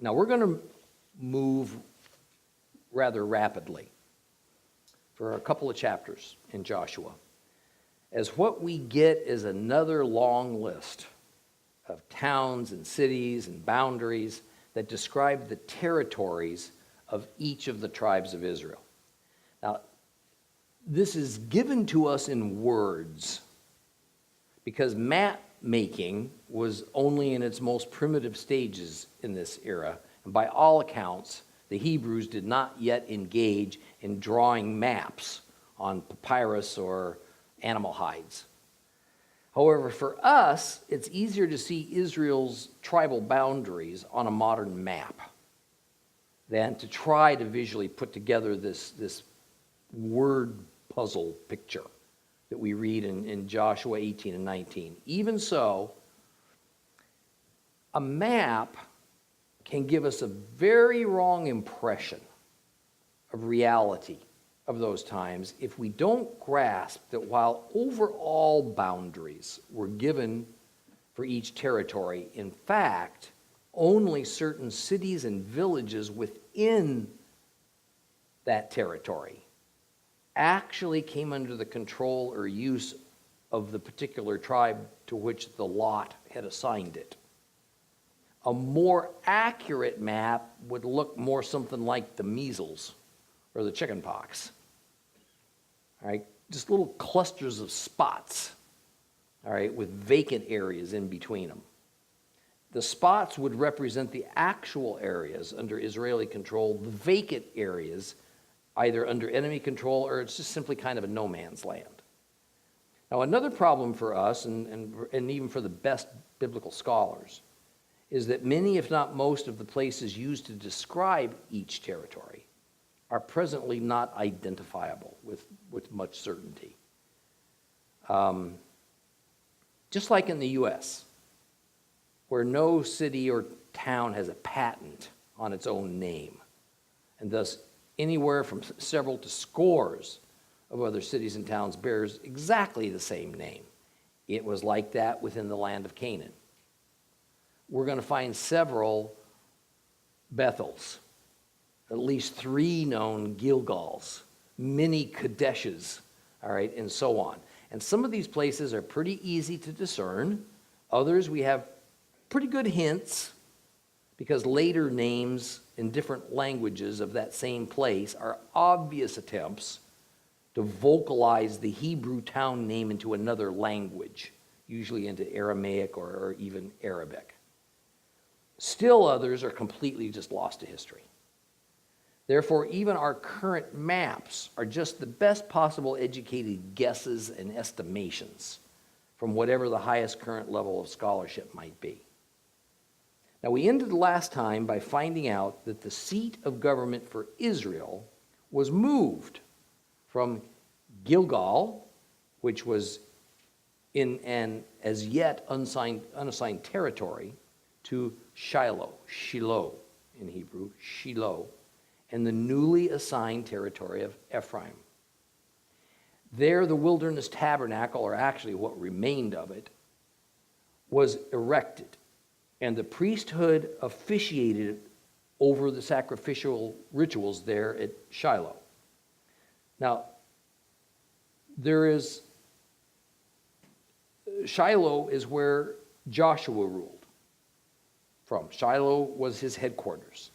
Now we're going to move rather rapidly for a couple of chapters in Joshua, as what we get is another long list of towns and cities and boundaries that describe the territories of each of the tribes of Israel. Now, this is given to us in words because map making was only in its most primitive stages in this era, and by all accounts, the Hebrews did not yet engage in drawing maps on papyrus or animal hides. However, for us, it's easier to see Israel's tribal boundaries on a modern map than to try to visually put together this word puzzle picture that we read in Joshua 18 and 19. Even so, a map can give us a very wrong impression of reality of those times if we don't grasp that while overall boundaries were given for each territory, in fact, only certain cities and villages within that territory actually came under the control or use of the particular tribe to which the lot had assigned it. A more accurate map would look more something like the measles or the chicken pox. All right, just little clusters of spots, all right, with vacant areas in between them. The spots would represent the actual areas under Israeli control, the vacant areas either under enemy control or it's just simply kind of a no man's land. Now, another problem for us, and even for the best biblical scholars, is that many, if not most, of the places used to describe each territory are presently not identifiable with much certainty. Just like in the U.S., where no city or town has a patent on its own name, and thus anywhere from several to scores of other cities and towns bears exactly the same name. It was like that within the land of Canaan. We're going to find several Bethels, at least 3 known Gilgals, many Kadeshes, all right, and so on. And some of these places are pretty easy to discern. Others we have pretty good hints because later names in different languages of that same place are obvious attempts to vocalize the Hebrew town name into another language, usually into Aramaic or even Arabic. Still others are completely just lost to history. Therefore, even our current maps are just the best possible educated guesses and estimations from whatever the highest current level of scholarship might be. Now, we ended last time by finding out that the seat of government for Israel was moved from Gilgal, which was in an as yet unassigned territory, to Shiloh in Hebrew, Shiloh, and the newly assigned territory of Ephraim. There, the wilderness tabernacle, or actually what remained of it, was erected, and the priesthood officiated over the sacrificial rituals there at Shiloh. Now, Shiloh is where Joshua ruled from. Shiloh was his headquarters.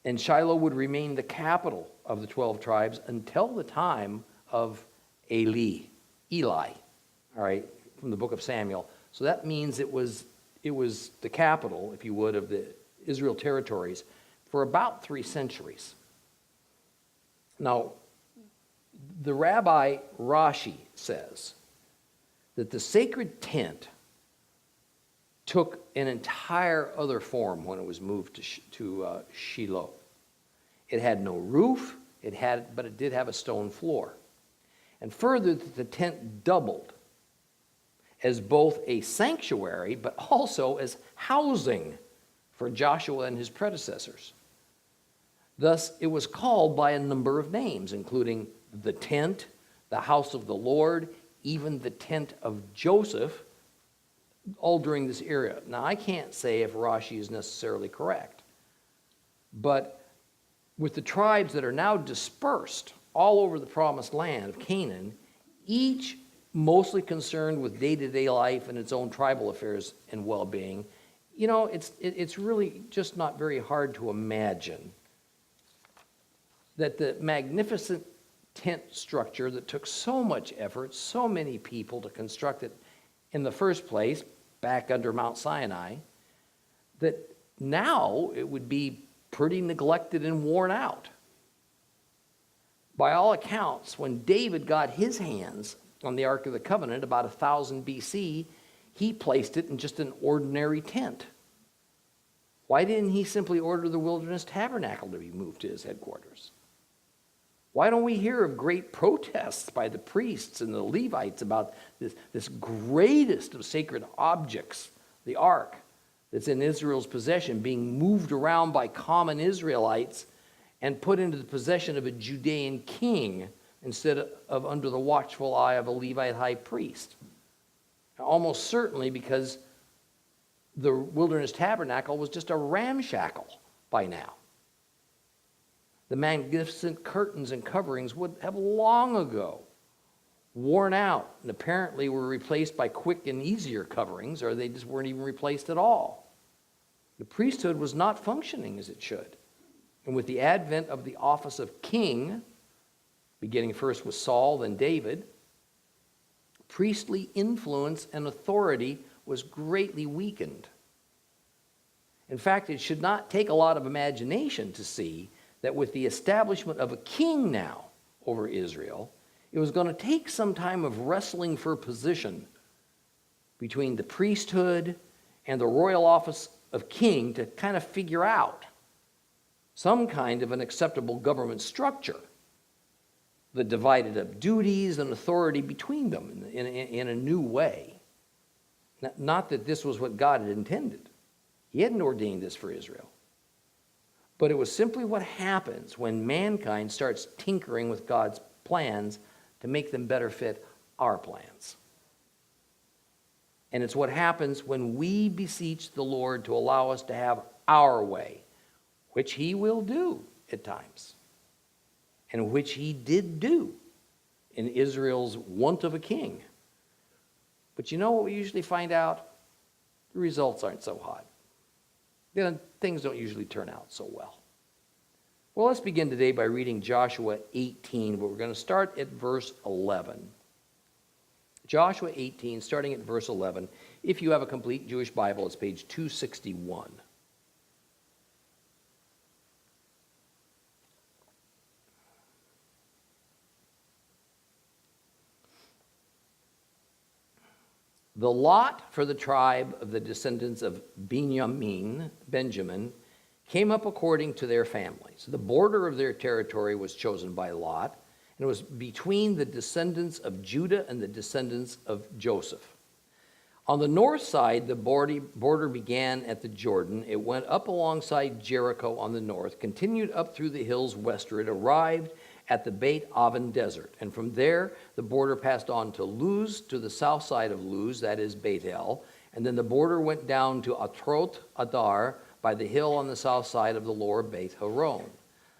And Shiloh would remain the capital of the 12 tribes until the time of Eli, all right, from the book of Samuel. So that means it was the capital, if you would, of the Israel territories for about 3 centuries. Now, the Rabbi Rashi says that the sacred tent took an entire other form when it was moved to Shiloh. It had no roof, but it did have a stone floor. And further, the tent doubled as both a sanctuary, but also as housing for Joshua and his predecessors. Thus, it was called by a number of names, including the tent, the house of the Lord, even the tent of Joseph, all during this era. Now, I can't say if Rashi is necessarily correct, but with the tribes that are now dispersed all over the promised land of Canaan, each mostly concerned with day-to-day life and its own tribal affairs and well-being, it's really just not very hard to imagine that the magnificent tent structure that took so much effort, so many people to construct it in the first place, back under Mount Sinai, that now it would be pretty neglected and worn out. By all accounts, when David got his hands on the Ark of the Covenant about 1000 BC, he placed it in just an ordinary tent. Why didn't he simply order the wilderness tabernacle to be moved to his headquarters? Why don't we hear of great protests by the priests and the Levites about this greatest of sacred objects, the ark, that's in Israel's possession, being moved around by common Israelites and put into the possession of a Judean king instead of under the watchful eye of a Levite high priest? Almost certainly because the wilderness tabernacle was just a ramshackle by now. The magnificent curtains and coverings would have long ago worn out and apparently were replaced by quick and easier coverings, or they just weren't even replaced at all. The priesthood was not functioning as it should. And with the advent of the office of king, beginning first with Saul, then David, priestly influence and authority was greatly weakened. In fact, it should not take a lot of imagination to see that with the establishment of a king now over Israel, it was going to take some time of wrestling for position between the priesthood and the royal office of king to kind of figure out some kind of an acceptable government structure that divided up duties and authority between them in a new way. Not that this was what God had intended. He hadn't ordained this for Israel. But it was simply what happens when mankind starts tinkering with God's plans to make them better fit our plans. And it's what happens when we beseech the Lord to allow us to have our way, which he will do at times, and which he did do in Israel's want of a king. But you know what we usually find out? The results aren't so hot. Things don't usually turn out so well. Well, let's begin today by reading Joshua 18, but we're going to start at verse 11. Joshua 18, starting at verse 11. If you have a complete Jewish Bible, it's page 261. The lot for the tribe of the descendants of Benjamin, came up according to their families. The border of their territory was chosen by lot, and it was between the descendants of Judah and the descendants of Joseph. On the north side, the border began at the Jordan. It went up alongside Jericho on the north, continued up through the hills westward, arrived at the Beit Aven desert. And from there, the border passed on to Luz, to the south side of Luz, that is Beit El. And then the border went down to Atrot Adar by the hill on the south side of the lower Beit Horon.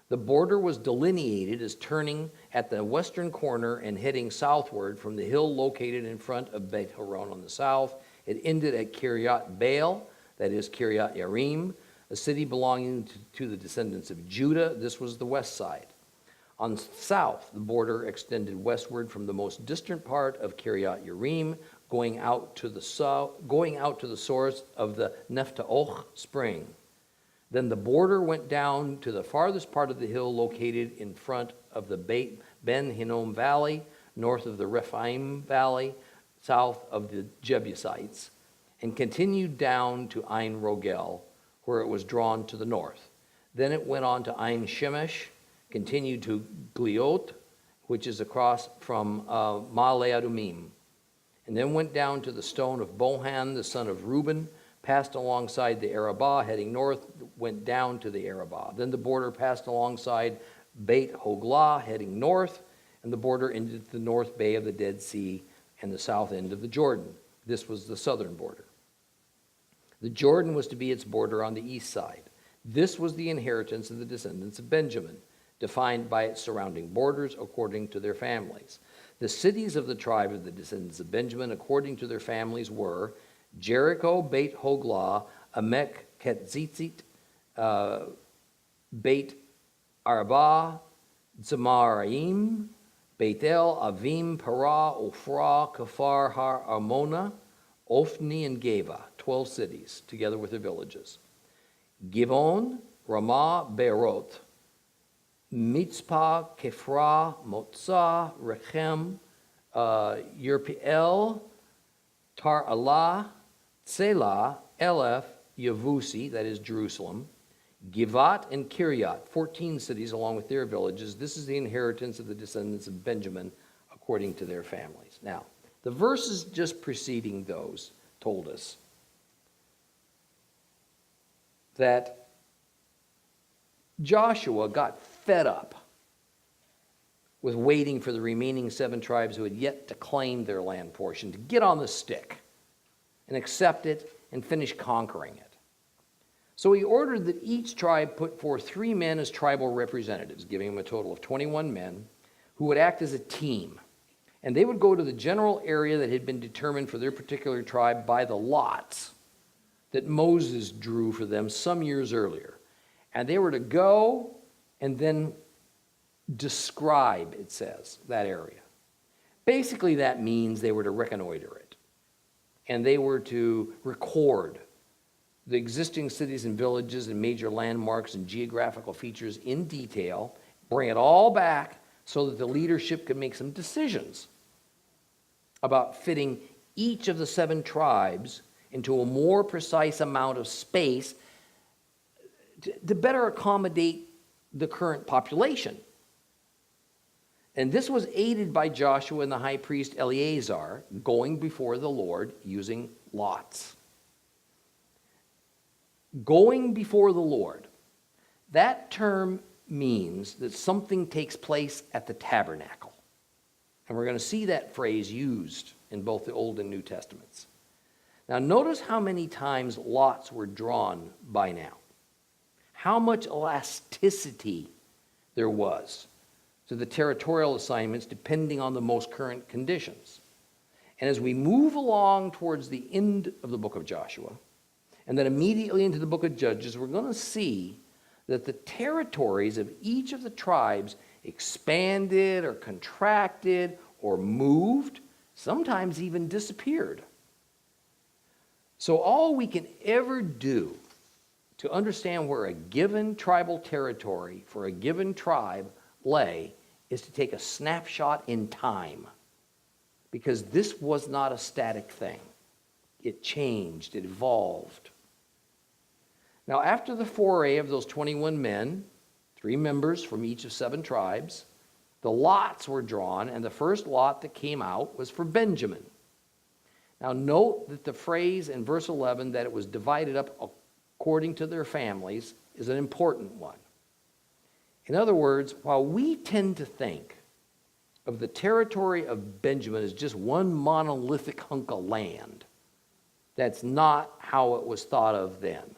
The border was delineated as turning at the western corner and heading southward from the hill located in front of Beit Horon on the south. It ended at Kiryat Baal, that is Kiryat Yearim, a city belonging to the descendants of Judah. This was the west side. On the south, the border extended westward from the most distant part of Kiryat Yearim, going out to the source of the Nephtoch spring. Then the border went down to the farthest part of the hill located in front of the Beit Ben Hinnom Valley, north of the Rephaim Valley, south of the Jebusites, and continued down to Ein Rogel, where it was drawn to the north. Then it went on to Ein Shemesh, continued to Gliot, which is across from Ma'ale Adumim, and then went down to the stone of Bohan, the son of Reuben, passed alongside the Arabah, heading north, went down to the Arabah. Then the border passed alongside Beit Hoglah, heading north, and the border ended at the north bay of the Dead Sea and the south end of the Jordan. This was the southern border. The Jordan was to be its border on the east side. This was the inheritance of the descendants of Benjamin, defined by its surrounding borders according to their families. The cities of the tribe of the descendants of Benjamin, according to their families, were Jericho, Beit Hoglah, Amek Ketzitzit, Beit Arabah, Zemaraim, Beit El, Avim, Parah, Ophrah, Kafar, Har Armona, Ophni, and Geba, 12 cities, together with their villages. Givon, Ramah, Beerot, Mitzpah, Kefrah, Motzah, Rechem, Yirpeel, Tar Allah, Tselah, Eleph, Yavusi, that is Jerusalem, Givat, and Kiryat, 14 cities along with their villages. This is the inheritance of the descendants of Benjamin according to their families. Now, the verses just preceding those told us that Joshua got fed up with waiting for the remaining 7 tribes who had yet to claim their land portion to get on the stick and accept it and finish conquering it. So he ordered that each tribe put forth 3 men as tribal representatives, giving them a total of 21 men who would act as a team. And they would go to the general area that had been determined for their particular tribe by the lots that Moses drew for them some years earlier. And they were to go and then describe, it says, that area. Basically, that means they were to reconnoiter it. And they were to record the existing cities and villages and major landmarks and geographical features in detail, bring it all back so that the leadership could make some decisions about fitting each of the 7 tribes into a more precise amount of space to better accommodate the current population. And this was aided by Joshua and the high priest Eleazar going before the Lord using lots. Going before the Lord. That term means that something takes place at the tabernacle. And we're going to see that phrase used in both the Old and New Testaments. Now notice how many times lots were drawn by now. How much elasticity there was to the territorial assignments depending on the most current conditions. And as we move along towards the end of the book of Joshua, and then immediately into the book of Judges, we're going to see that the territories of each of the tribes expanded or contracted or moved, sometimes even disappeared. So all we can ever do to understand where a given tribal territory for a given tribe lay is to take a snapshot in time, because this was not a static thing. It changed, it evolved. Now, after the foray of those 21 men, 3 members from each of 7 tribes, the lots were drawn, and the first lot that came out was for Benjamin. Now, note that the phrase in verse 11 that it was divided up according to their families is an important one. In other words, while we tend to think of the territory of Benjamin as just one monolithic hunk of land, that's not how it was thought of then.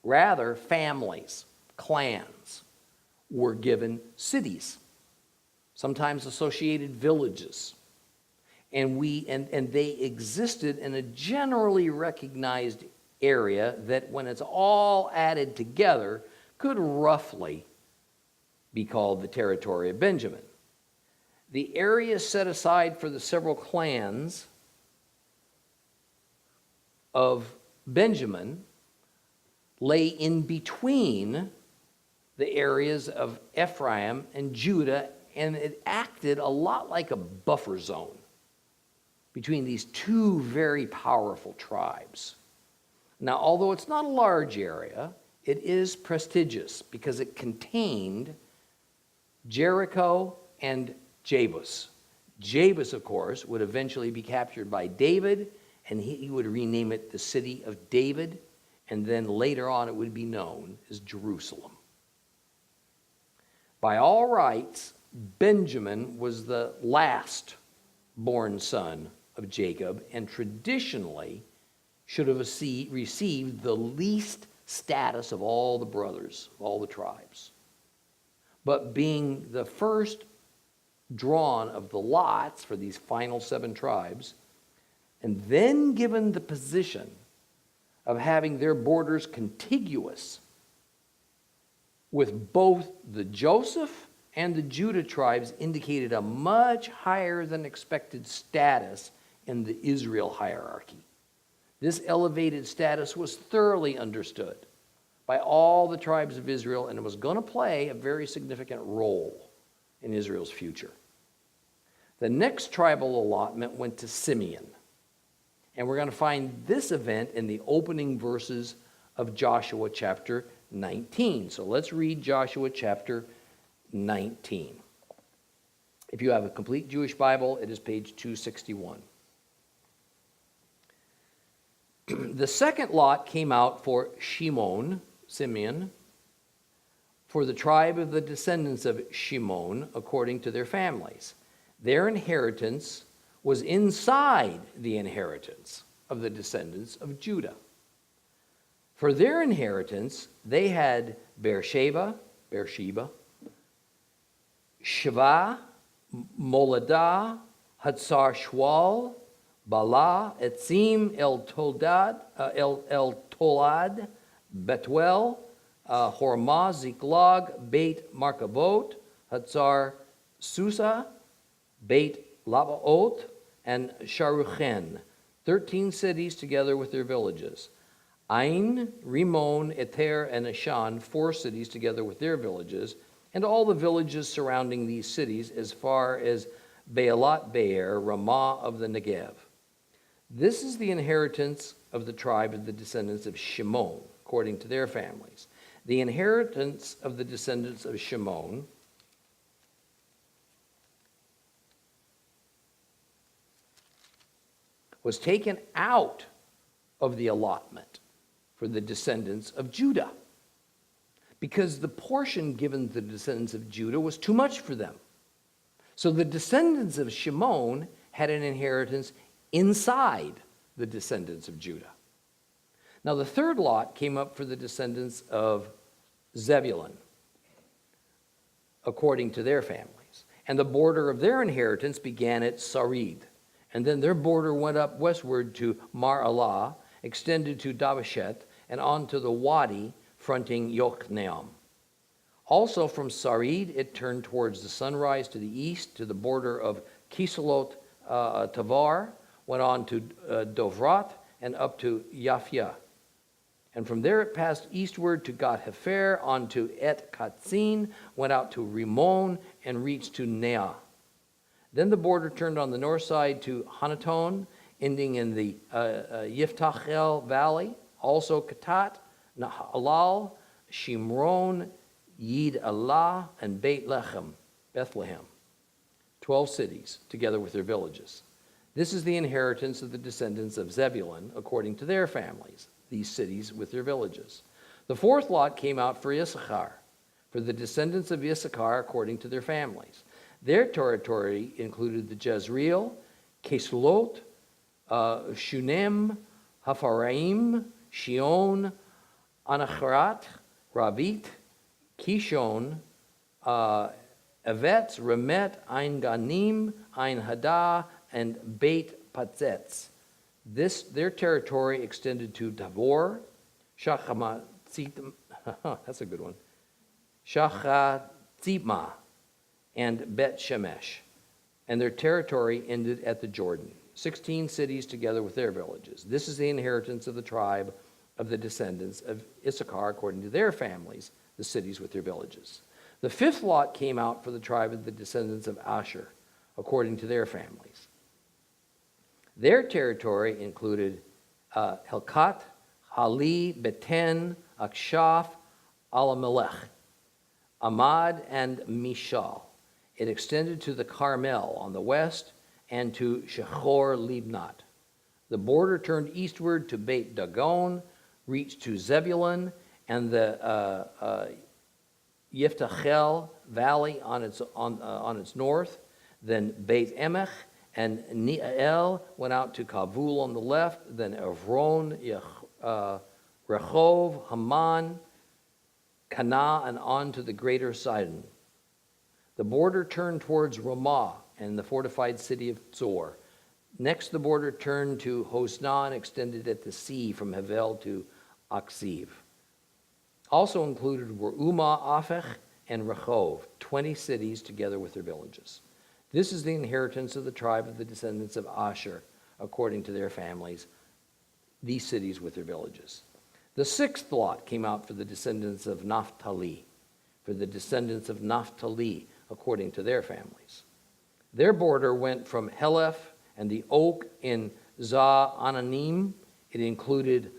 Rather, families, clans, were given cities, sometimes associated villages. And they existed in a generally recognized area that, when it's all added together, could roughly be called the territory of Benjamin. The area set aside for the several clans of Benjamin lay in between the areas of Ephraim and Judah, and it acted a lot like a buffer zone between these 2 very powerful tribes. Now, although it's not a large area, it is prestigious because it contained Jericho and Jebus. Jebus, of course, would eventually be captured by David, and he would rename it the City of David, and then later on it would be known as Jerusalem. By all rights, Benjamin was the last born son of Jacob, and traditionally should have received the least status of all the brothers, all the tribes. But being the first drawn of the lots for these final 7 tribes, and then given the position of having their borders contiguous with both the Joseph and the Judah tribes, indicated a much higher than expected status in the Israel hierarchy. This elevated status was thoroughly understood by all the tribes of Israel, and it was going to play a very significant role in Israel's future. The next tribal allotment went to Simeon, and we're going to find this event in the opening verses of Joshua chapter 19. So let's read Joshua chapter 19. If you have a complete Jewish Bible, it is page 261. The second lot came out for Simeon, for the tribe of the descendants of Shimon, according to their families. Their inheritance was inside the inheritance of the descendants of Judah. For their inheritance, they had Beersheba, Sheva, Moladah, Hatzar Shwal, Bala, Etzim, El Tolad, Betuel, Hormah, Ziklag, Beit Markavot, Hatzar Susa, Beit Labaot, and Sharuchen, 13 cities together with their villages. Ain, Rimon, Eter, and Ashan, 4 cities together with their villages, and all the villages surrounding these cities as far as Baalat Beer, Ramah of the Negev. This is the inheritance of the tribe of the descendants of Shimon, according to their families. The inheritance of the descendants of Shimon was taken out of the allotment for the descendants of Judah, because the portion given to the descendants of Judah was too much for them. So the descendants of Shimon had an inheritance inside the descendants of Judah. Now the third lot came up for the descendants of Zebulun, according to their families. And the border of their inheritance began at Sarid. And then their border went up westward to Mar-alah, extended to Dabashet, and on to the Wadi fronting Yokneam. Also from Sarid, it turned towards the sunrise to the east, to the border of Kisalot Tavar, went on to Dovrat, and up to Yafia. And from there it passed eastward to Gat Hefer, on to Et Katzin, went out to Rimon, and reached to Neah. Then the border turned on the north side to Hanaton, ending in the Yiftachel Valley, also Katat, Nahalal, Shimron, Yid Allah, and Beit Lechem, Bethlehem. 12 cities, together with their villages. This is the inheritance of the descendants of Zebulun, according to their families, these cities with their villages. The fourth lot came out for Issachar, for the descendants of Issachar, according to their families. Their territory included the Jezreel, Kesulot, Shunem, Hapharaim, Shion, Anacharat, Ravit, Kishon, Evet, Remet, Ein Ganim, Ein Hadah, and Beit Patzetz. Their territory extended to Tabor, Shachatzima, that's a good one, Shachatzima, and Bet Shemesh. And their territory ended at the Jordan. 16 cities together with their villages. This is the inheritance of the tribe of the descendants of Issachar, according to their families, the cities with their villages. The fifth lot came out for the tribe of the descendants of Asher, according to their families. Their territory included Helkat, Hali, Beten, Akshaf, Alamelech, Amad, and Mishal. It extended to the Carmel on the west and to Shechor Libnat. The border turned eastward to Beit Dagon, reached to Zebulun, and the Yiftachel Valley on its north, then Beit Emech, And Neiel went out to Kavul on the left, then Evron, Rehov, Haman, Cana, and on to the greater Sidon. The border turned towards Ramah and the fortified city of Zor. Next, the border turned to Hosna and extended at the sea from Havel to Aksiv. Also included were Umah, Aphek, and Rehov, 20 cities together with their villages. This is the inheritance of the tribe of the descendants of Asher, according to their families, these cities with their villages. The sixth lot came out for the descendants of Naphtali, according to their families. Their border went from Heleph and the oak in Za'ananim. It included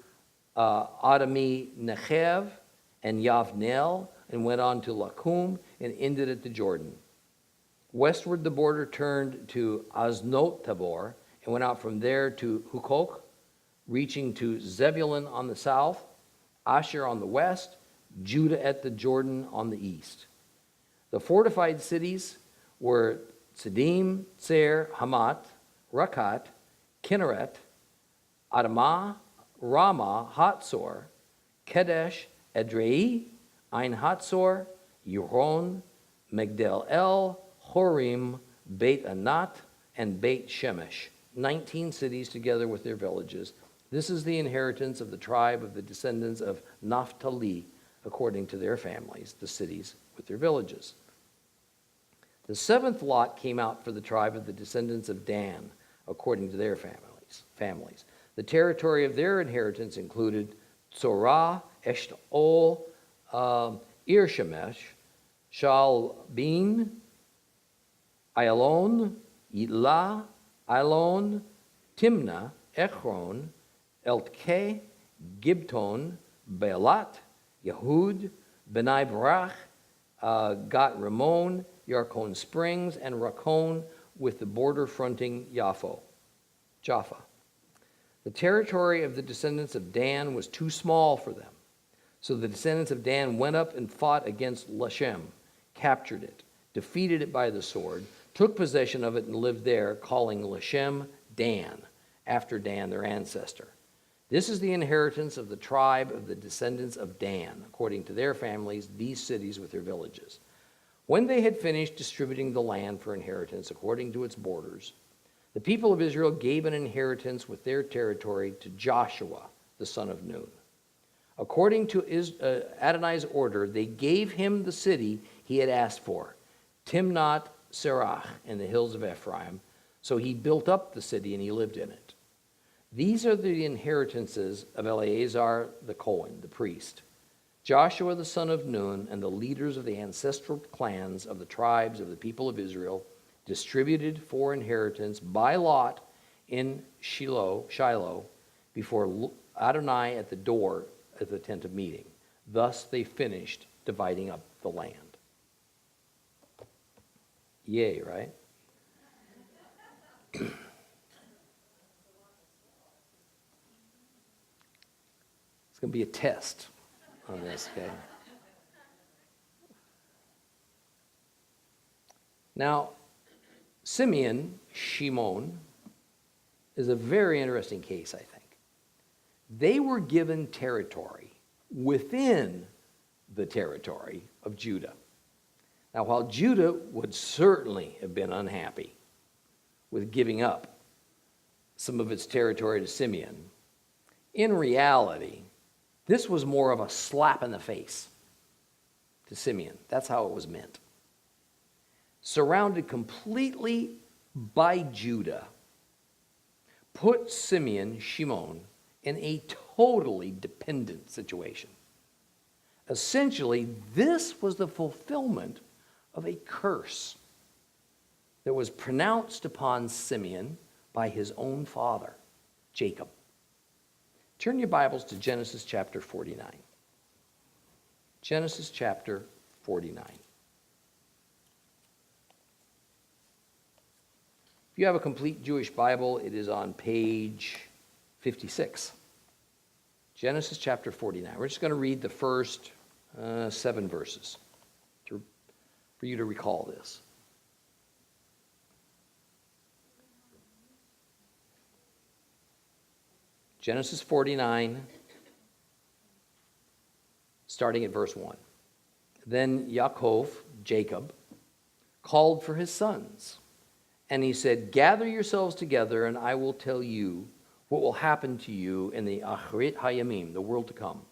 Adami Nechev and Yavnel, and went on to Lakum and ended at the Jordan. Westward, the border turned to Aznot Tabor and went out from there to Hukok, reaching to Zebulun on the south, Asher on the west, Judah at the Jordan on the east. The fortified cities were Tzedim, Tzer, Hamat, Rakat, Kinneret, Adamah, Ramah, Hatzor, Kedesh, Edrei, Ein Hatzor, Yeron, Migdal El, Horim, Beit Anat, and Beit Shemesh, 19 cities together with their villages. This is the inheritance of the tribe of the descendants of Naphtali, according to their families, the cities with their villages. The seventh lot came out for the tribe of the descendants of Dan, according to their families. The territory of their inheritance included Tzorah, Eshtaol, Irshemesh, Shalbin, Ayalon, Yitlah, Ayalon, Timnah, Ekron, Eltkeh, Gibton, Baalat, Yehud, Benai Barach, Gat Ramon, Yarkon Springs, and Rakon, with the border fronting Jaffa. The territory of the descendants of Dan was too small for them. So the descendants of Dan went up and fought against Lashem, captured it, defeated it by the sword, took possession of it, and lived there, calling Lashem Dan, after Dan, their ancestor. This is the inheritance of the tribe of the descendants of Dan, according to their families, these cities with their villages. When they had finished distributing the land for inheritance according to its borders, the people of Israel gave an inheritance with their territory to Joshua, the son of Nun. According to Adonai's order, they gave him the city he had asked for, Timnath Serach, in the hills of Ephraim. So he built up the city and he lived in it. These are the inheritances of Eleazar the Cohen, the priest, Joshua the son of Nun, and the leaders of the ancestral clans of the tribes of the people of Israel, distributed for inheritance by lot in Shiloh, before Adonai at the door of the tent of meeting. Thus they finished dividing up the land. Yay, right? It's going to be a test on this, okay? Now, Shimon, is a very interesting case, I think. They were given territory within the territory of Judah. Now, while Judah would certainly have been unhappy with giving up some of its territory to Simeon, in reality, this was more of a slap in the face to Simeon. That's how it was meant. Surrounded completely by Judah, put Shimon, in a totally dependent situation. Essentially, this was the fulfillment of a curse that was pronounced upon Simeon by his own father, Jacob. Turn your Bibles to Genesis chapter 49. Genesis chapter 49. If you have a complete Jewish Bible, it is on page 56. Genesis chapter 49. We're just going to read the first 7 verses for you to recall this. Genesis 49, starting at verse 1. Then Yaakov, Jacob, called for his sons, and he said, gather yourselves together, and I will tell you what will happen to you in the Achirit Hayamim, the world to come.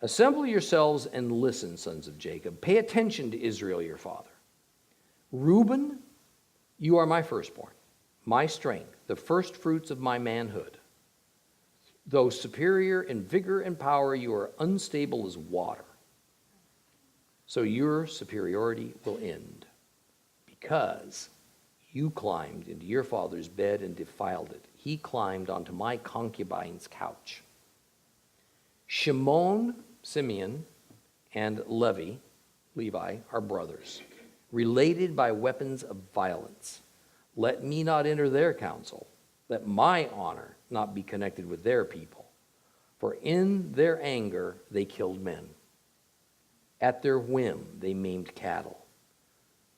Assemble yourselves and listen, sons of Jacob. Pay attention to Israel, your father. Reuben, you are my firstborn, my strength, the first fruits of my manhood. Though superior in vigor and power, you are unstable as water. So your superiority will end, because you climbed into your father's bed and defiled it. He climbed onto my concubine's couch. Shimon, Simeon, and Levi are brothers, related by weapons of violence. Let me not enter their council. Let my honor not be connected with their people. For in their anger they killed men. At their whim they maimed cattle.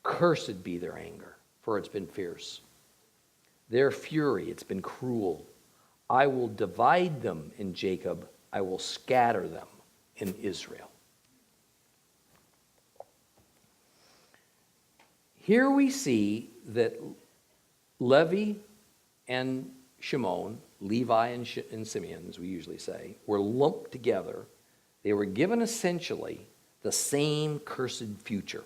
Cursed be their anger, for it's been fierce. Their fury, it's been cruel. I will divide them in Jacob. I will scatter them in Israel. Here we see that Levi and Shimon, Levi and Simeon, as we usually say, were lumped together. They were given essentially the same cursed future.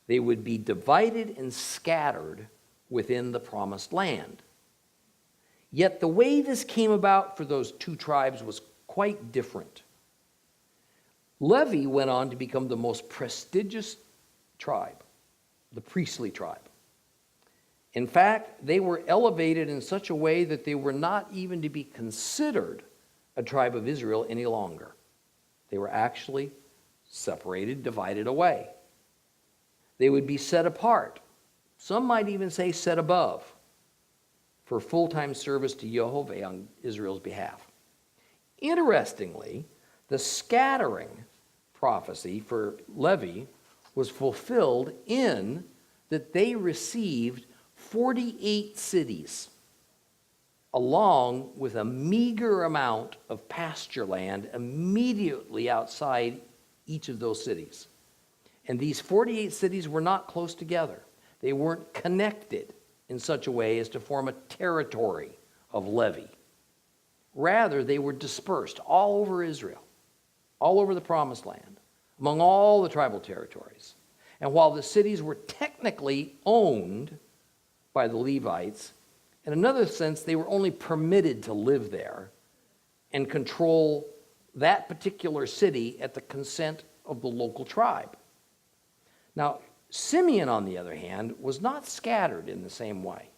They would be divided and scattered within the promised land. Yet the way this came about for those two tribes was quite different. Levi went on to become the most prestigious tribe, the priestly tribe. In fact, they were elevated in such a way that they were not even to be considered a tribe of Israel any longer. They were actually separated, divided away. They would be set apart. Some might even say set above for full-time service to Jehovah on Israel's behalf. Interestingly, the scattering prophecy for Levi was fulfilled in that they received 48 cities, along with a meager amount of pasture land immediately outside each of those cities. And these 48 cities were not close together. They weren't connected in such a way as to form a territory of Levi. Rather, they were dispersed all over Israel, all over the Promised Land, among all the tribal territories. And while the cities were technically owned by the Levites, in another sense, they were only permitted to live there and control that particular city at the consent of the local tribe. Now, Simeon, on the other hand, was not scattered in the same way.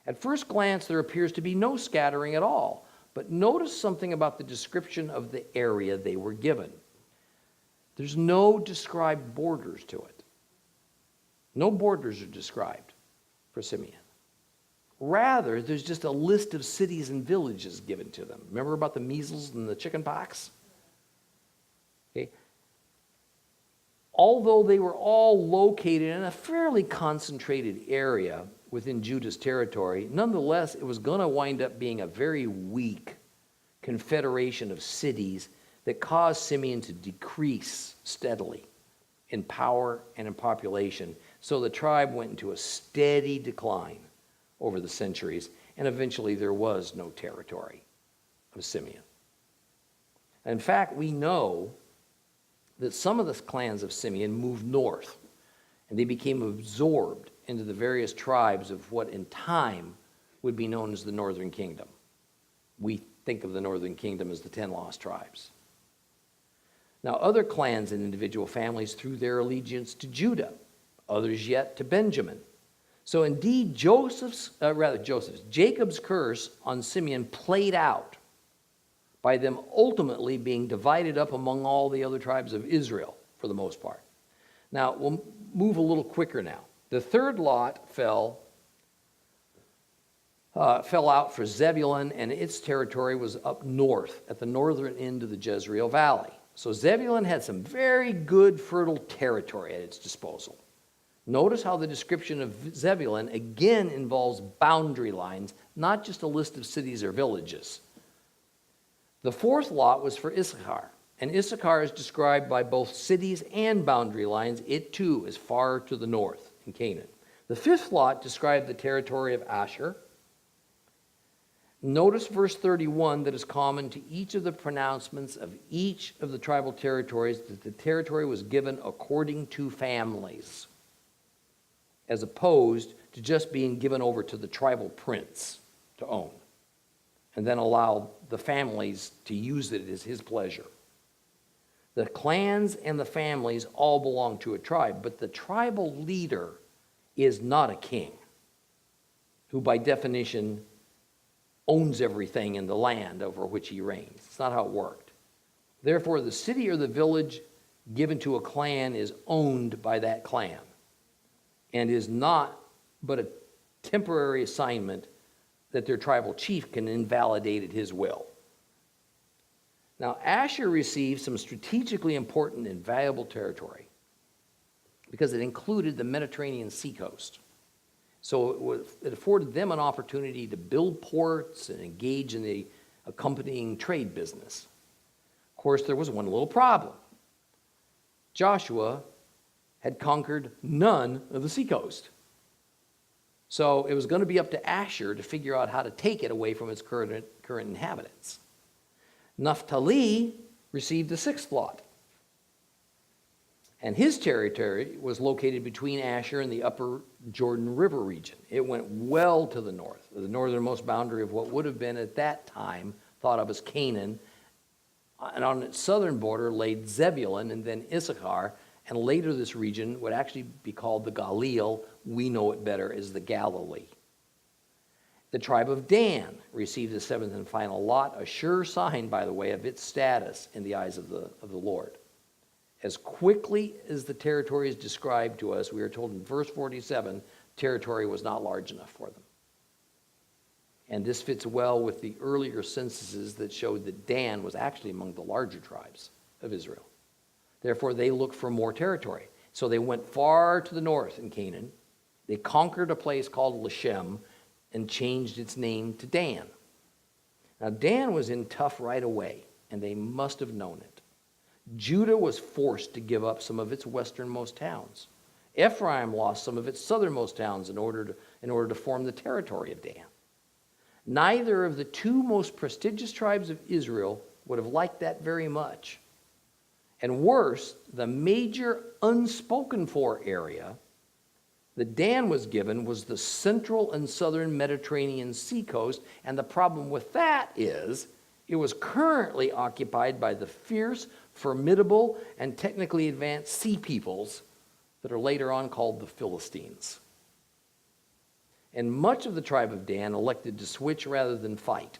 At first glance, there appears to be no scattering at all, but notice something about the description of the area they were given. There's no described borders to it. No borders are described for Simeon. Rather, there's just a list of cities and villages given to them. Remember about the measles and the chicken pox? Okay. Although they were all located in a fairly concentrated area within Judah's territory, nonetheless, it was going to wind up being a very weak confederation of cities that caused Simeon to decrease steadily in power and in population. So the tribe went into a steady decline over the centuries, and eventually there was no territory of Simeon. In fact, we know that some of the clans of Simeon moved north, and they became absorbed into the various tribes of what in time would be known as the Northern Kingdom. We think of the Northern Kingdom as the 10 lost tribes. Now, other clans and individual families threw their allegiance to Judah, others yet to Benjamin. So indeed, Jacob's curse on Simeon played out by them ultimately being divided up among all the other tribes of Israel, for the most part. Now, we'll move a little quicker now. The third lot fell out for Zebulun, and its territory was up north at the northern end of the Jezreel Valley. So Zebulun had some very good fertile territory at its disposal. Notice how the description of Zebulun again involves boundary lines, not just a list of cities or villages. The fourth lot was for Issachar, and Issachar is described by both cities and boundary lines. It too is far to the north in Canaan. The fifth lot described the territory of Asher. Notice verse 31 that is common to each of the pronouncements of each of the tribal territories, that the territory was given according to families, as opposed to just being given over to the tribal prince to own, and then allow the families to use it as his pleasure. The clans and the families all belong to a tribe, but the tribal leader is not a king, who by definition owns everything in the land over which he reigns. It's not how it worked. Therefore, the city or the village given to a clan is owned by that clan and is not but a temporary assignment that their tribal chief can invalidate at his will. Now, Asher received some strategically important and valuable territory because it included the Mediterranean seacoast. So it afforded them an opportunity to build ports and engage in the accompanying trade business. Of course, there was one little problem. Joshua had conquered none of the seacoast. So it was going to be up to Asher to figure out how to take it away from its current inhabitants. Naphtali received the sixth lot, and his territory was located between Asher and the upper Jordan River region. It went well to the north, the northernmost boundary of what would have been at that time thought of as Canaan. And on its southern border lay Zebulun and then Issachar, and later this region would actually be called the Galil. We know it better as the Galilee. The tribe of Dan received the seventh and final lot, a sure sign, by the way, of its status in the eyes of the Lord. As quickly as the territory is described to us, we are told in verse 47, territory was not large enough for them. And this fits well with the earlier censuses that showed that Dan was actually among the larger tribes of Israel. Therefore, they looked for more territory. So they went far to the north in Canaan. They conquered a place called Lashem and changed its name to Dan. Now, Dan was in tough right away, and they must have known it. Judah was forced to give up some of its westernmost towns. Ephraim lost some of its southernmost towns in order to form the territory of Dan. Neither of the two most prestigious tribes of Israel would have liked that very much. And worse, the major unspoken for area that Dan was given was the central and southern Mediterranean seacoast, and the problem with that is it was currently occupied by the fierce, formidable, and technically advanced sea peoples that are later on called the Philistines. And much of the tribe of Dan elected to switch rather than fight.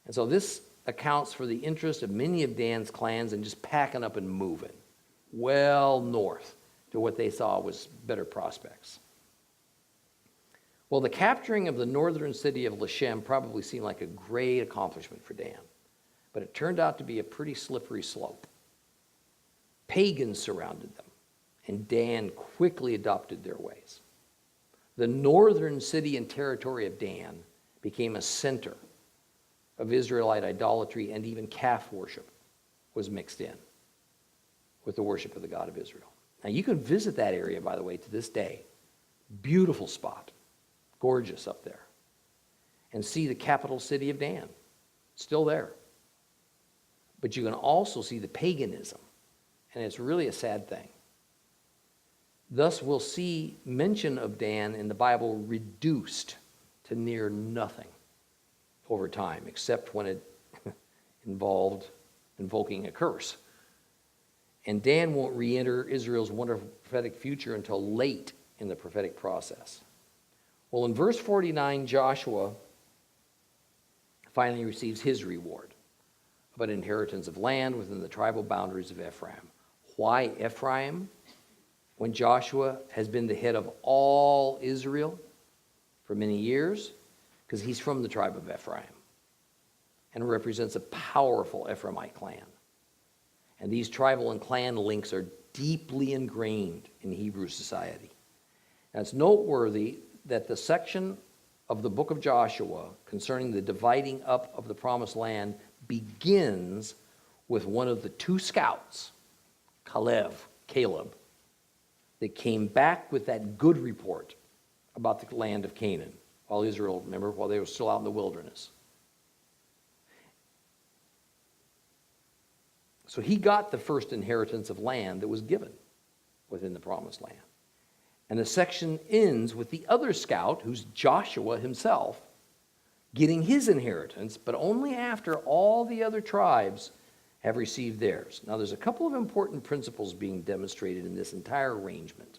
And so this accounts for the interest of many of Dan's clans in just packing up and moving well north to what they saw was better prospects. Well, the capturing of the northern city of Lashem probably seemed like a great accomplishment for Dan, but it turned out to be a pretty slippery slope. Pagans surrounded them, and Dan quickly adopted their ways. The northern city and territory of Dan became a center of Israelite idolatry, and even calf worship was mixed in with the worship of the God of Israel. Now, you can visit that area, by the way, to this day. Beautiful spot. Gorgeous up there. And see the capital city of Dan. Still there. But you can also see the paganism. And it's really a sad thing. Thus, we'll see mention of Dan in the Bible reduced to near nothing over time, except when it involved invoking a curse. And Dan won't re-enter Israel's wonderful prophetic future until late in the prophetic process. Well, in verse 49, Joshua finally receives his reward of an inheritance of land within the tribal boundaries of Ephraim. Why Ephraim? When Joshua has been the head of all Israel for many years? Because he's from the tribe of Ephraim and represents a powerful Ephraimite clan. And these tribal and clan links are deeply ingrained in Hebrew society. Now, it's noteworthy that the section of the book of Joshua concerning the dividing up of the promised land begins with one of the two scouts, Caleb, that came back with that good report about the land of Canaan while Israel, remember, while they were still out in the wilderness. So he got the first inheritance of land that was given within the promised land. And the section ends with the other scout, who's Joshua himself, getting his inheritance, but only after all the other tribes have received theirs. Now, there's a couple of important principles being demonstrated in this entire arrangement.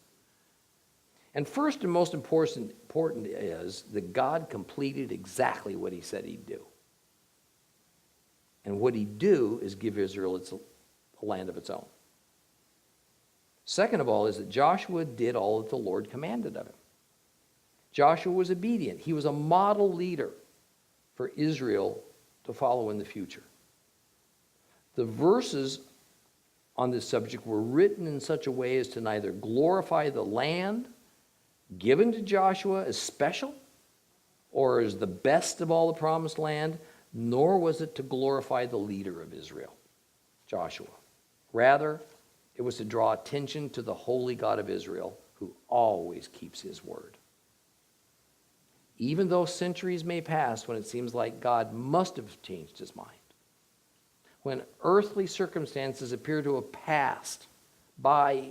And first and most important is that God completed exactly what he said he'd do. And what he'd do is give Israel a land of its own. Second of all is that Joshua did all that the Lord commanded of him. Joshua was obedient. He was a model leader for Israel to follow in the future. The verses on this subject were written in such a way as to neither glorify the land given to Joshua as special or as the best of all the promised land, nor was it to glorify the leader of Israel, Joshua. Rather, it was to draw attention to the holy God of Israel, who always keeps his word. Even though centuries may pass when it seems like God must have changed his mind, when earthly circumstances appear to have passed by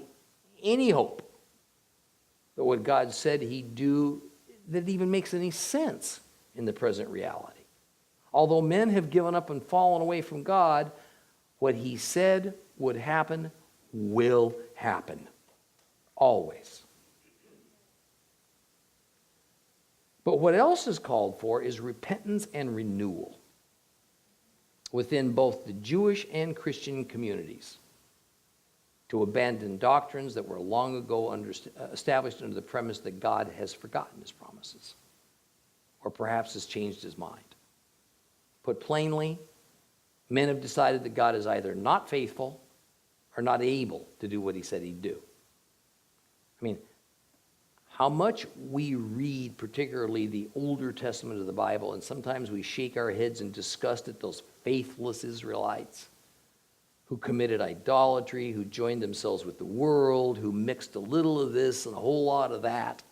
any hope that what God said he'd do, that even makes any sense in the present reality. Although men have given up and fallen away from God, what he said would happen will happen. Always. But what else is called for is repentance and renewal within both the Jewish and Christian communities, to abandon doctrines that were long ago established under the premise that God has forgotten his promises, or perhaps has changed his mind. Put plainly, men have decided that God is either not faithful or not able to do what he said he'd do. I mean, how much we read, particularly the Older Testament of the Bible, and sometimes we shake our heads in disgust at those faithless Israelites who committed idolatry, who joined themselves with the world, who mixed a little of this and a whole lot of that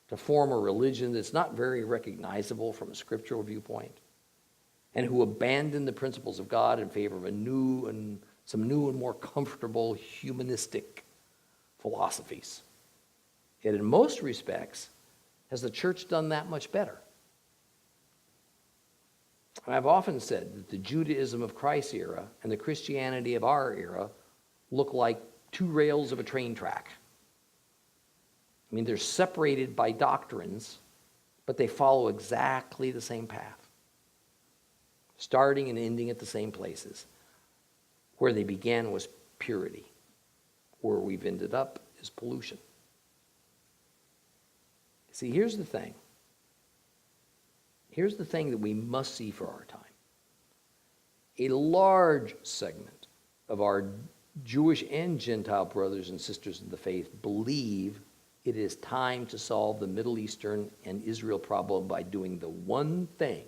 to form a religion that's not very recognizable from a scriptural viewpoint, and who abandoned the principles of God in favor of some new and more comfortable humanistic philosophies. Yet in most respects, has the church done that much better? And I've often said that the Judaism of Christ's era and the Christianity of our era look like two rails of a train track. I mean, they're separated by doctrines, but they follow exactly the same path, starting and ending at the same places. Where they began was purity. Where we've ended up is pollution. See, here's the thing. Here's the thing that we must see for our time. A large segment of our Jewish and Gentile brothers and sisters in the faith believe it is time to solve the Middle Eastern and Israel problem by doing the one thing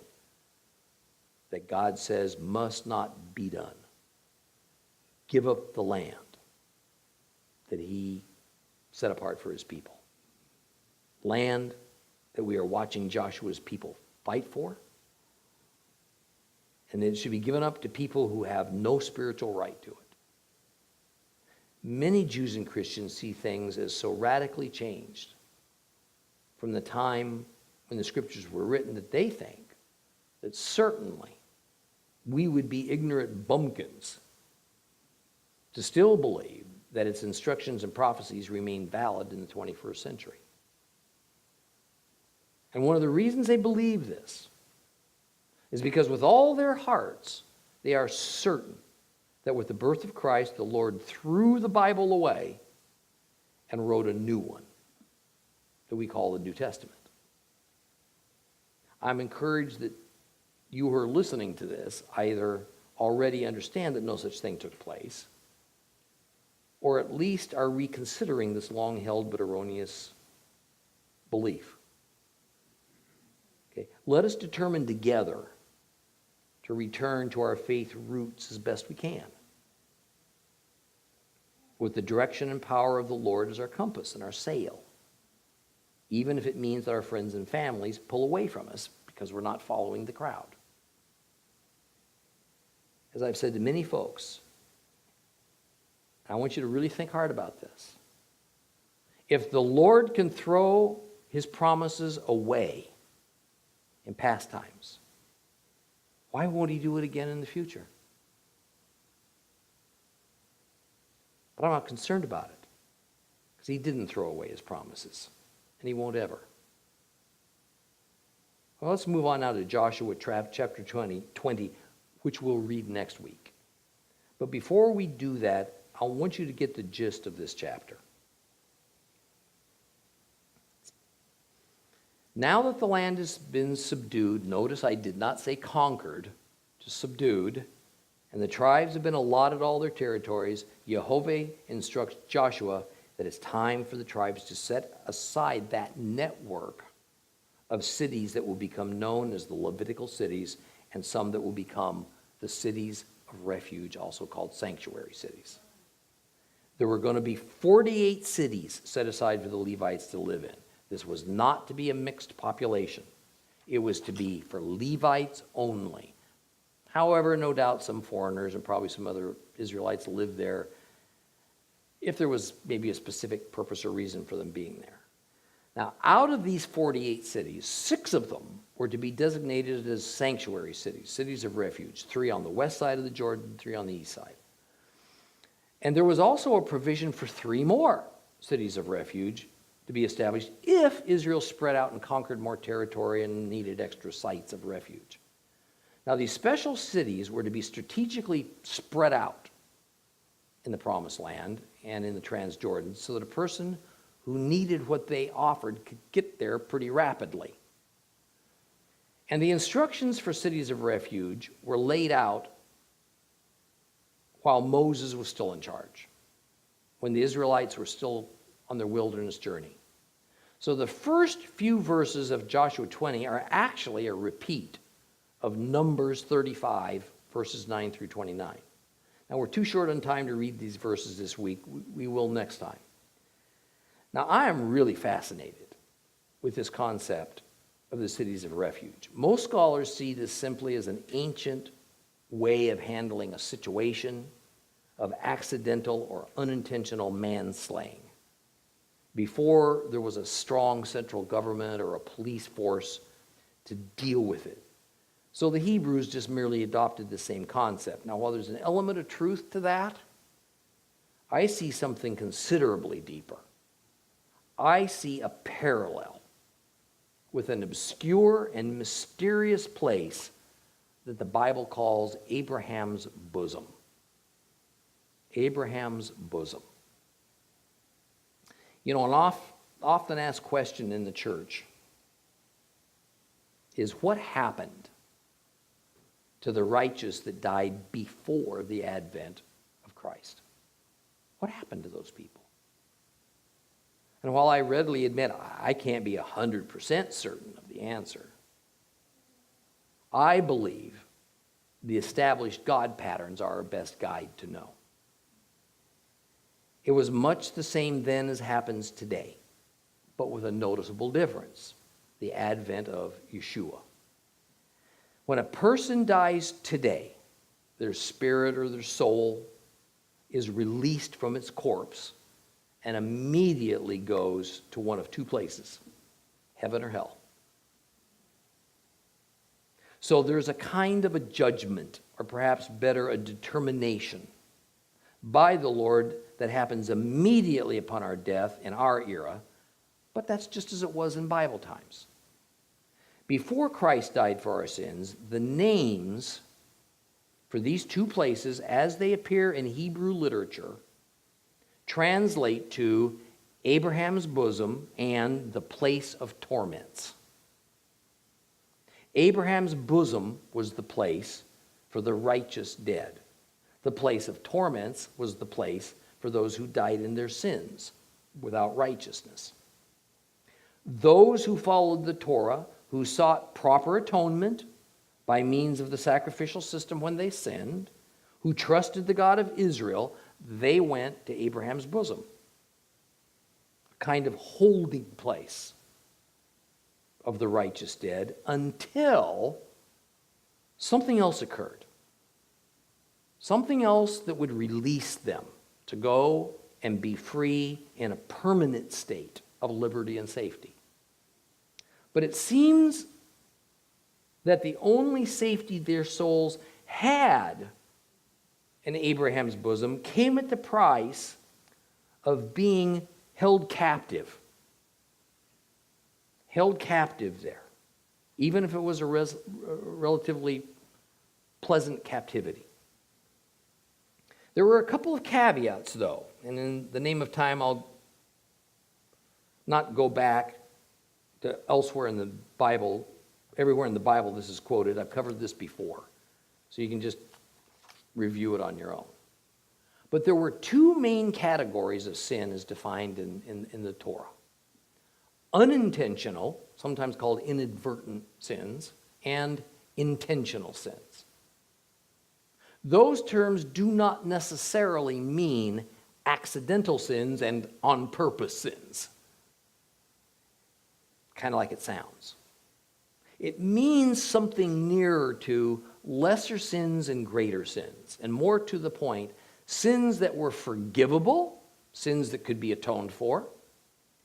that God says must not be done. Give up the land that he set apart for his people. Land that we are watching Joshua's people fight for. And it should be given up to people who have no spiritual right to it. Many Jews and Christians see things as so radically changed from the time when the scriptures were written that they think that certainly we would be ignorant bumpkins to still believe that its instructions and prophecies remain valid in the 21st century. And one of the reasons they believe this is because with all their hearts, they are certain that with the birth of Christ, the Lord threw the Bible away and wrote a new one that we call the New Testament. I'm encouraged that you who are listening to this either already understand that no such thing took place, or at least are reconsidering this long-held but erroneous belief. let us determine together to return to our faith roots as best we can, with the direction and power of the Lord as our compass and our sail, even if it means that our friends and families pull away from us because we're not following the crowd. As I've said to many folks, I want you to really think hard about this. If the Lord can throw his promises away in past times, why won't he do it again in the future? But I'm not concerned about it, because he didn't throw away his promises, and he won't ever. Well, let's move on now to Joshua chapter 20, which we'll read next week. But before we do that, I want you to get the gist of this chapter. Now that the land has been subdued, notice I did not say conquered, just subdued, and the tribes have been allotted all their territories, Jehovah instructs Joshua that it's time for the tribes to set aside that network of cities that will become known as the Levitical cities, and some that will become the cities of refuge, also called sanctuary cities. There were going to be 48 cities set aside for the Levites to live in. This was not to be a mixed population. It was to be for Levites only. However, no doubt some foreigners and probably some other Israelites lived there if there was maybe a specific purpose or reason for them being there. Now, out of these 48 cities, 6 of them were to be designated as sanctuary cities, cities of refuge, 3 on the west side of the Jordan, 3 on the east side. And there was also a provision for 3 more cities of refuge to be established if Israel spread out and conquered more territory and needed extra sites of refuge. Now, these special cities were to be strategically spread out in the Promised Land and in the Transjordan so that a person who needed what they offered could get there pretty rapidly. And the instructions for cities of refuge were laid out while Moses was still in charge, when the Israelites were still on their wilderness journey. So the first few verses of Joshua 20 are actually a repeat of Numbers 35, verses 9 through 29. Now, we're too short on time to read these verses this week. We will next time. Now, I am really fascinated with this concept of the cities of refuge. Most scholars see this simply as an ancient way of handling a situation of accidental or unintentional manslaying, before there was a strong central government or a police force to deal with it. So the Hebrews just merely adopted the same concept. Now, while there's an element of truth to that, I see something considerably deeper. I see a parallel with an obscure and mysterious place that the Bible calls Abraham's bosom. Abraham's bosom. You know, an often asked question in the church is, what happened to the righteous that died before the advent of Christ? What happened to those people? And while I readily admit I can't be 100% certain of the answer, I believe the established God patterns are our best guide to know. It was much the same then as happens today, but with a noticeable difference: the advent of Yeshua. When a person dies today, their spirit or their soul is released from its corpse and immediately goes to one of 2 places, heaven or hell. So there's a kind of a judgment, or perhaps better, a determination by the Lord that happens immediately upon our death in our era, but that's just as it was in Bible times. Before Christ died for our sins, the names for these 2 places, as they appear in Hebrew literature, translate to Abraham's bosom and the place of torments. Abraham's bosom was the place for the righteous dead. The place of torments was the place for those who died in their sins without righteousness. Those who followed the Torah who sought proper atonement by means of the sacrificial system when they sinned, who trusted the God of Israel, they went to Abraham's bosom, a kind of holding place of the righteous dead, until something else occurred. Something else that would release them to go and be free in a permanent state of liberty and safety. But it seems that the only safety their souls had in Abraham's bosom came at the price of being held captive. Held captive there, even if it was a relatively pleasant captivity. There were a couple of caveats, though, and in the name of time, I'll not go back to elsewhere in the Bible. Everywhere in the Bible this is quoted. I've covered this before, so you can just review it on your own. But there were two main categories of sin as defined in the Torah. Unintentional, sometimes called inadvertent sins, and intentional sins. Those terms do not necessarily mean accidental sins and on-purpose sins. Kind of like it sounds. It means something nearer to lesser sins and greater sins, and more to the point, sins that were forgivable, sins that could be atoned for,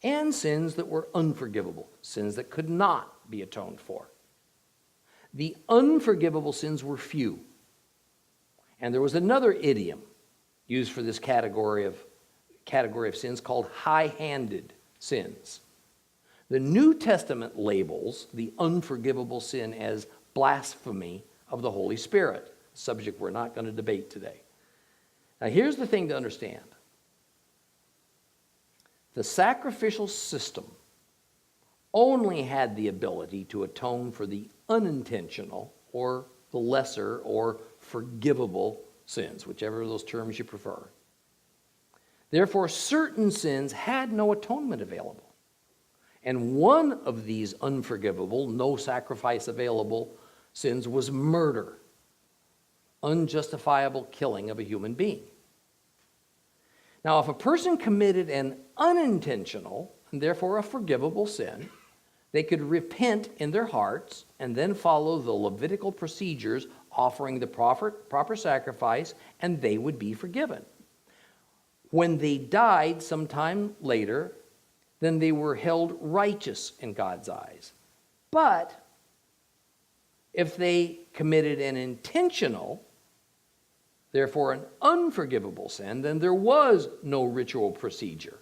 and sins that were unforgivable, sins that could not be atoned for. The unforgivable sins were few. And there was another idiom used for this category of sins called high-handed sins. The New Testament labels the unforgivable sin as blasphemy of the Holy Spirit, a subject we're not going to debate today. Now, here's the thing to understand. The sacrificial system only had the ability to atone for the unintentional or the lesser or forgivable sins, whichever of those terms you prefer. Therefore, certain sins had no atonement available. And one of these unforgivable, no sacrifice available sins was murder, unjustifiable killing of a human being. Now, if a person committed an unintentional and therefore a forgivable sin, they could repent in their hearts and then follow the Levitical procedures offering the proper sacrifice, and they would be forgiven. When they died sometime later, then they were held righteous in God's eyes. But if they committed an intentional, therefore an unforgivable sin, then there was no ritual procedure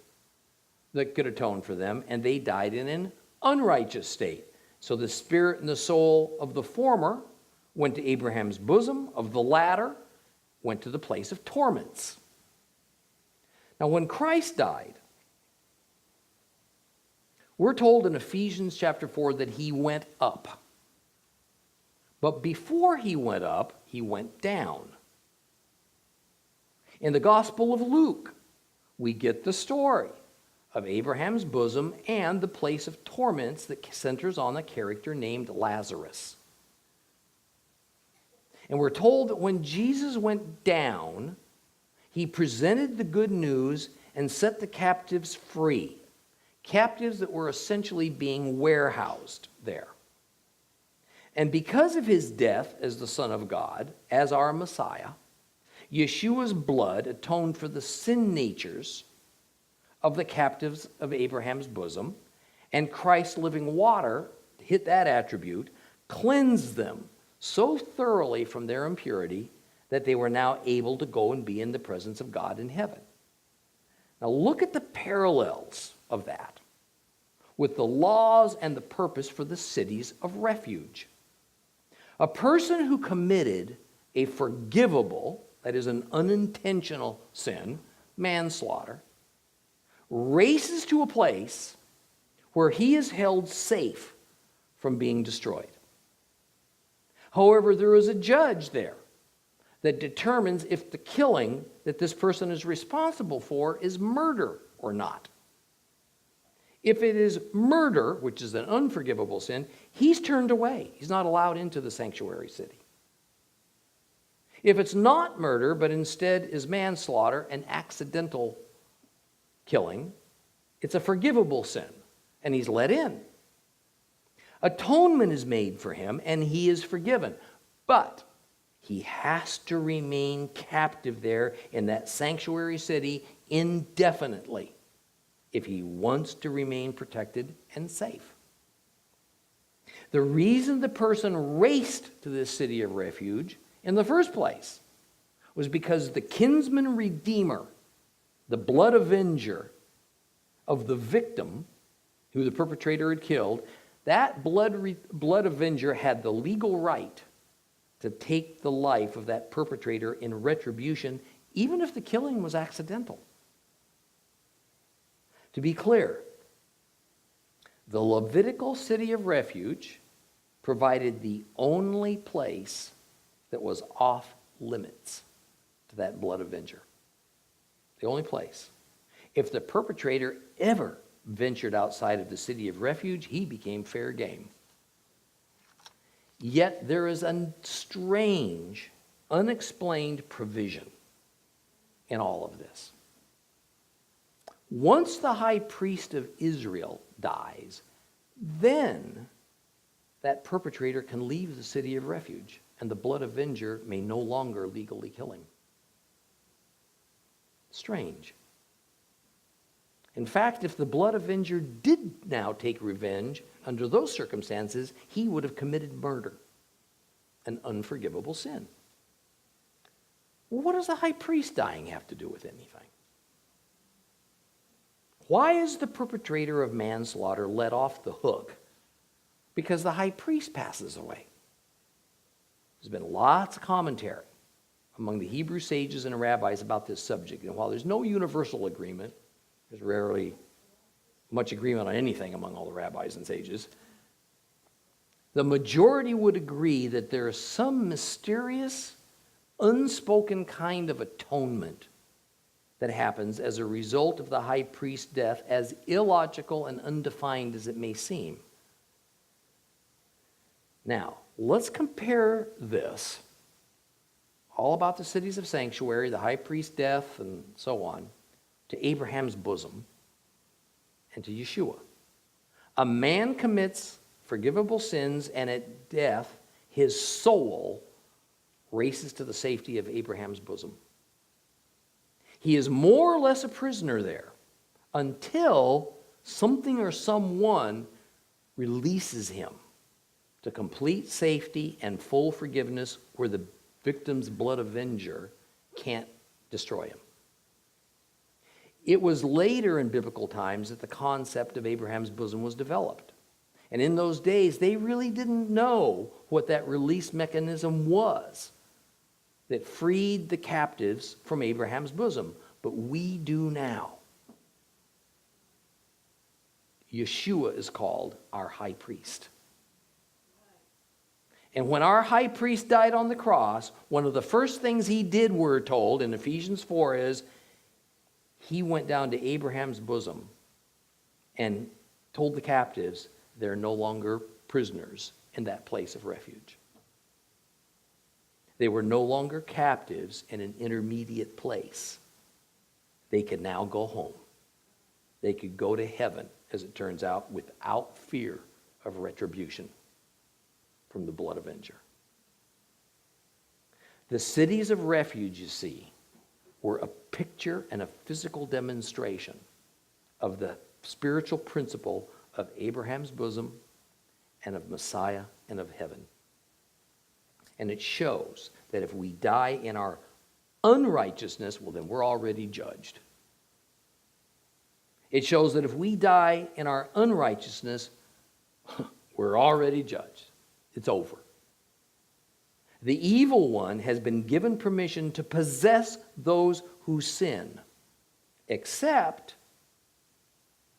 that could atone for them, and they died in an unrighteous state. So the spirit and the soul of the former went to Abraham's bosom, of the latter went to the place of torments. Now, when Christ died, we're told in Ephesians chapter 4 that he went up. But before he went up, he went down. In the Gospel of Luke, we get the story of Abraham's bosom and the place of torments that centers on a character named Lazarus. And we're told that when Jesus went down, he presented the good news and set the captives free. Captives that were essentially being warehoused there. And because of his death as the Son of God, as our Messiah, Yeshua's blood atoned for the sin natures of the captives of Abraham's bosom, and Christ's living water, to hit that attribute, cleansed them so thoroughly from their impurity that they were now able to go and be in the presence of God in heaven. Now look at the parallels of that with the laws and the purpose for the cities of refuge. A person who committed a forgivable, that is an unintentional sin, manslaughter, races to a place where he is held safe from being destroyed. However, there is a judge there that determines if the killing that this person is responsible for is murder or not. If it is murder, which is an unforgivable sin, he's turned away. He's not allowed into the sanctuary city. If it's not murder, but instead is manslaughter, an accidental killing, it's a forgivable sin, and he's let in. Atonement is made for him, and he is forgiven. But he has to remain captive there in that sanctuary city indefinitely if he wants to remain protected and safe. The reason the person raced to this city of refuge in the first place was because the kinsman redeemer, the blood avenger of the victim who the perpetrator had killed, that blood avenger had the legal right to take the life of that perpetrator in retribution, even if the killing was accidental. To be clear, the Levitical city of refuge provided the only place that was off limits to that blood avenger. The only place. If the perpetrator ever ventured outside of the city of refuge, he became fair game. Yet there is a strange, unexplained provision in all of this. Once the high priest of Israel dies, then that perpetrator can leave the city of refuge, and the blood avenger may no longer legally kill him. Strange. In fact, if the blood avenger did now take revenge under those circumstances, he would have committed murder, an unforgivable sin. Well, what does the high priest dying have to do with anything? Why is the perpetrator of manslaughter let off the hook? Because the high priest passes away. There's been lots of commentary among the Hebrew sages and rabbis about this subject. And while there's no universal agreement, there's rarely much agreement on anything among all the rabbis and sages, the majority would agree that there is some mysterious, unspoken kind of atonement that happens as a result of the high priest's death, as illogical and undefined as it may seem. Now, let's compare this, all about the cities of sanctuary, the high priest's death, and so on, to Abraham's bosom and to Yeshua. A man commits forgivable sins, and at death, his soul races to the safety of Abraham's bosom. He is more or less a prisoner there until something or someone releases him to complete safety and full forgiveness where the victim's blood avenger can't destroy him. It was later in biblical times that the concept of Abraham's bosom was developed. And in those days, they really didn't know what that release mechanism was that freed the captives from Abraham's bosom. But we do now. Yeshua is called our high priest. And when our high priest died on the cross, one of the first things he did, we're told in Ephesians 4, is he went down to Abraham's bosom and told the captives they're no longer prisoners in that place of refuge. They were no longer captives in an intermediate place. They could now go home. They could go to heaven, as it turns out, without fear of retribution from the blood avenger. The cities of refuge, you see, were a picture and a physical demonstration of the spiritual principle of Abraham's bosom and of Messiah and of heaven. And it shows that if we die in our unrighteousness, well, then we're already judged. It shows that if we die in our unrighteousness, we're already judged. It's over. The evil one has been given permission to possess those who sin, except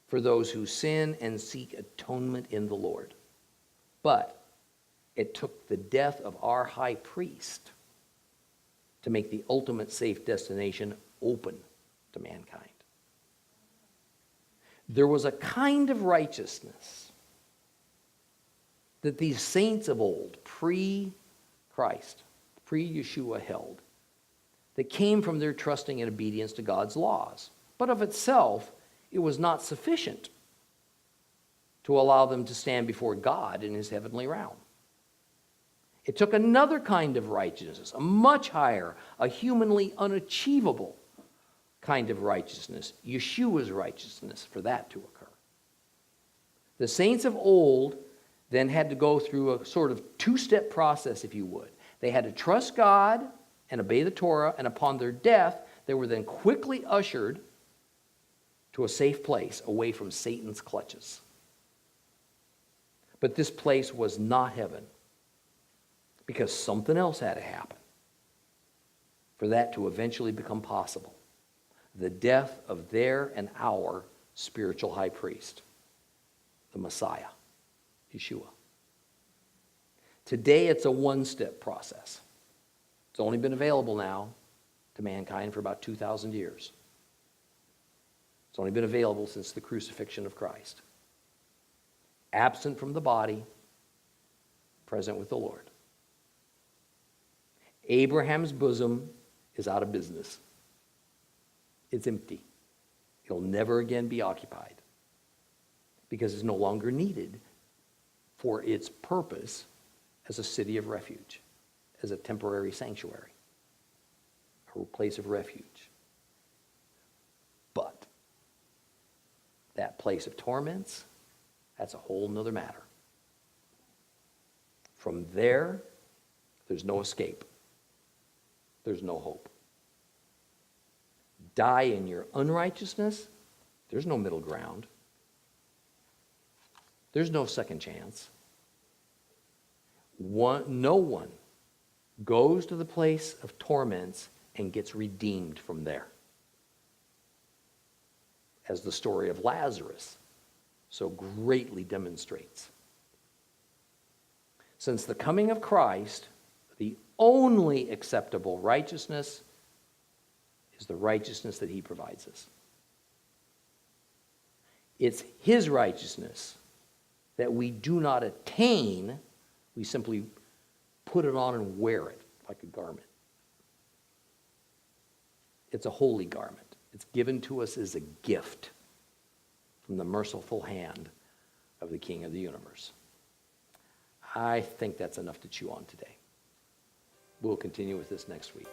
for those who sin and seek atonement in the Lord. But it took the death of our high priest to make the ultimate safe destination open to mankind. There was a kind of righteousness that these saints of old, pre-Christ, pre-Yeshua, held, that came from their trusting and obedience to God's laws. But of itself, it was not sufficient to allow them to stand before God in his heavenly realm. It took another kind of righteousness, a much higher, a humanly unachievable kind of righteousness, Yeshua's righteousness, for that to occur. The saints of old then had to go through a sort of two-step process, if you would. They had to trust God and obey the Torah, and upon their death, they were then quickly ushered to a safe place away from Satan's clutches. But this place was not heaven, because something else had to happen for that to eventually become possible. The death of their and our spiritual high priest, the Messiah, Yeshua. Today it's a one-step process. It's only been available now to mankind for about 2,000 years. It's only been available since the crucifixion of Christ. Absent from the body, present with the Lord. Abraham's bosom is out of business. It's empty. It'll never again be occupied because it's no longer needed for its purpose as a city of refuge, as a temporary sanctuary, a place of refuge. But that place of torments, that's a whole nother matter. From there, there's no escape. There's no hope. Die in your unrighteousness, there's no middle ground. There's no second chance. No one goes to the place of torments and gets redeemed from there. As the story of Lazarus so greatly demonstrates. Since the coming of Christ, the only acceptable righteousness is the righteousness that he provides us. It's his righteousness that we do not attain, we simply put it on and wear it like a garment. It's a holy garment. It's given to us as a gift from the merciful hand of the King of the universe. I think that's enough to chew on today. We'll continue with this next week.